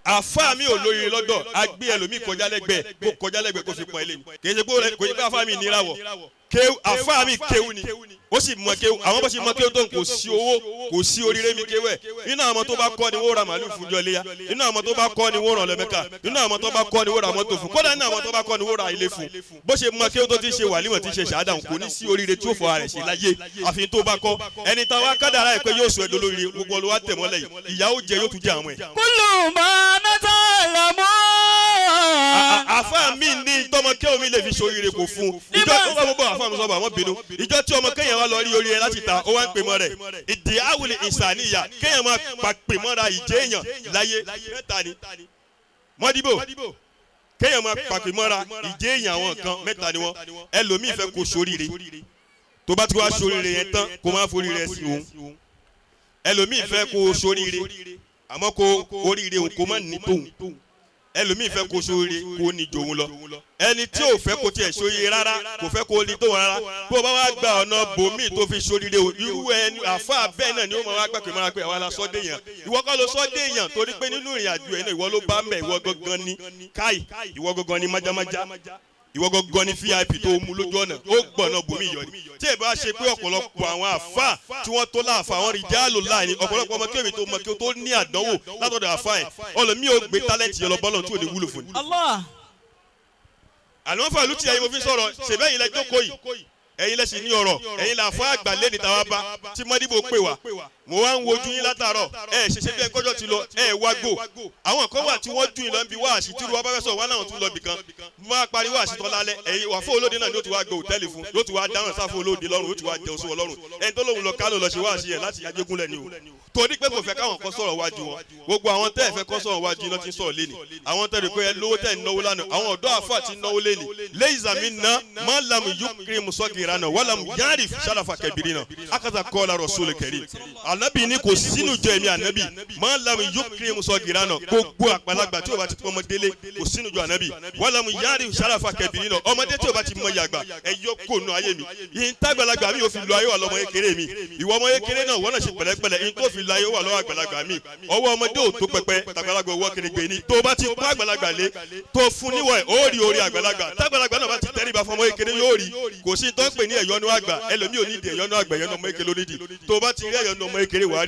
àfáà mi ò lórí lọ́dọ̀ agbé ẹlòmíì kọjá lẹ́gbẹ̀ẹ́ kó fi pọ́n ilé kì í ṣe pé àfáà mi nírawọ̀ àfáà mi kéwù ni ó sì mọ kéwù àwọn bó ṣe mọ kéwù tó ń kò sí owó kò sí oríire mi kéwù ẹ̀ nínú àwọn tó bá kọ́ ni wọ́n ra màálù fúnjọ léyà nínú àwọn tó bá kọ́ ni wọ́n ràn lẹ́mẹ́ka nínú àwọn tó bá kọ́ ni wọ́n ra mọ́tò fún kódà nínú àwọn tó bá kọ́ ni wọ́n ra ilé fún bó ṣe mọ kéwù tó ti ṣe wàlímọ̀ ti ṣe ṣàádà kò ní sí oríire tí ó fọ àrẹ̀ sí láyé àfi tó bá kọ́ ẹni táwa kádàrá ẹ̀ pé yóò sọ ẹ̀dọ́ lórí gbogbo olùwà tẹ̀mọ́lẹ̀ yìí ìyà ó jẹ yóò tún jẹ àwọn ẹ̀. kúlù máa ná tá a lọ mọ́. àfa mi ní tọmọ kéwù mi lè fi ṣoríire kò fún ìjọ tó bá gbogbo àfa mi sọ bá wọn bínú ìjọ tí ọmọ kéèyàn wá lọ rí orí ẹ láti ta ó wá ń pè mọ́ rẹ̀ ìdí àwùlẹ̀ ìsàníyà kéèyàn máa pè mọ́ra ìjẹ́ èèyàn láyé mẹ́ta ni mọ́díbò kéèyàn máa pàpè mọ́ra ìjẹ́ èèyàn àwọn nǹkan mẹ́ta ni wọ́n ẹlòmíì fẹ́ kó ṣoríire tó bá ti wá ṣoríire yẹn tán kó máa foríire sí òun ẹlòmíì fẹ́ kó ṣoríire àmọ́ kó oríire òun kó má ní tóun ẹlòmíì fẹ́ kó sóore kó ní jòun lọ ẹni tí ò fẹ́ kó tiẹ̀ sóye rárá kò fẹ́ kó ní tóun rárá kó bá wá gba ọ̀nà bòmíì tó fi sóríire irú ẹni àfa bẹ́ẹ̀ náà ni ó máa wá gbà pé máa pé àwa la sọ́ dé yàn ìwọ kọ́ ló sọ́ dé yàn torí pé nínú ìrìn àjò ẹ̀ náà ìwọ ló bá mẹ́ ìwọ gangan ní káì ìwọ gangan ní májámájá ìwọ gangan ní vip tó mú lójú ọ̀nà ó gbọ̀nà bòmíì yọ ni tí ẹ bá ṣe pé ọ̀pọ̀lọpọ̀ àwọn àfa tí wọ́n tó láàfà àwọn rìjálò láàyè ọ̀pọ̀lọpọ̀ ọmọ kéwì tó mọ kí o tó ní àdánwò látọ̀dọ̀ àfa ẹ̀ ọlọ́mí ò gbé tálẹ́ǹtì yẹn lọ bọ́lọ̀ tí ò ní wúlò fún ni. àlọ́ fàlù tí ẹ̀yin mo fi sọ̀rọ̀ ṣèbẹ́yìn lẹ jókòó yìí ẹ̀yin lẹ sì ní ọ̀rọ̀ ẹ̀yin là fọ́ àgbà lẹ́ni tàwa bá tí mọ́dìbò pè wá mo wá ń wojú yín látàárọ̀ ṣẹṣẹ bí ẹkọjọ ti lọ wá gbò àwọn kan wà tí wọ́n dùn lọ bí wáàsí tí wọ́n bá fẹ́ sọ wá náà tún lọ bìkan máa parí wáàsí tán lálẹ́ ẹ̀yin wà fún olóde náà ni ó ti wá gbé òtẹ́ẹ̀lì fún yóò ti wá dáhùn sáfún olóde lọ́rùn yóò ti wá jẹun sí wọn lọ́rùn ẹni tó lóun lọ kálò lọ ṣe wáàsí yẹn láti Ajégúnlẹ̀ ni o torí pé kò fẹ́ káwọn kan sọ̀rọ̀ wájú wọn gbogbo àwọn tẹ́ ẹ̀ fẹ́ kọ́ sọ̀rọ̀ wájú iná ti ń sọ̀rọ̀ léni àwọn tẹ́ ẹ̀ pé ẹ lówó tẹ́ ẹ̀ náwó lánàá àwọn ọ̀dọ́ àfà ti náwó léni léyìí ná má lamu yukiri musọ́gìrì náà wàlámù yárì sàràfà kẹbìrì náà akásà kọ́ọ̀lá Rasul kẹrì ànábì ní kò sínú jọ ẹ̀mí ànábì má lamu yukiri musọ́gìrì náà gbogbo àgbàlagbà tí o bá ti pọ́n ọmọdélé kò sínú jọ ànábì wàlámù yárì sàràfà kẹbìrì náà ọmọdé tí o bá ti mọ yàgbà ẹ yọ kó nu ayé mi yìí ń tágbàlagbà mi yóò fi lo ayé wà lọ́mọ kékeré mi ìwọ ọmọ kékeré náà wọ́n náà ṣe pẹ̀lẹ́pẹ̀lẹ́ yìí tó fi lo ayé wà lọ́wọ́ àgbàlagbà mi ọwọ́ ọmọdé ò tó pẹpẹ tàgbàlagbà owó kèrègbè ni tó bá ti kó àgbàlagbà lé tó fún níwọ̀ ẹ̀ ó rí orí àgbàlagbà tàgbàlagbà náà bá ti tẹ́rí ba fún ọmọ kékeré yóò rí kò sí tó ń pè ní ẹ̀yọ́nú àgbà ẹlòmíì ò ní ìdí ẹ̀yọ́nú àgbà ẹ̀yọ́nú ọmọ kékeré lónídìí tó bá ti rí ẹ̀yọ́nú ọmọ kékeré wà á rí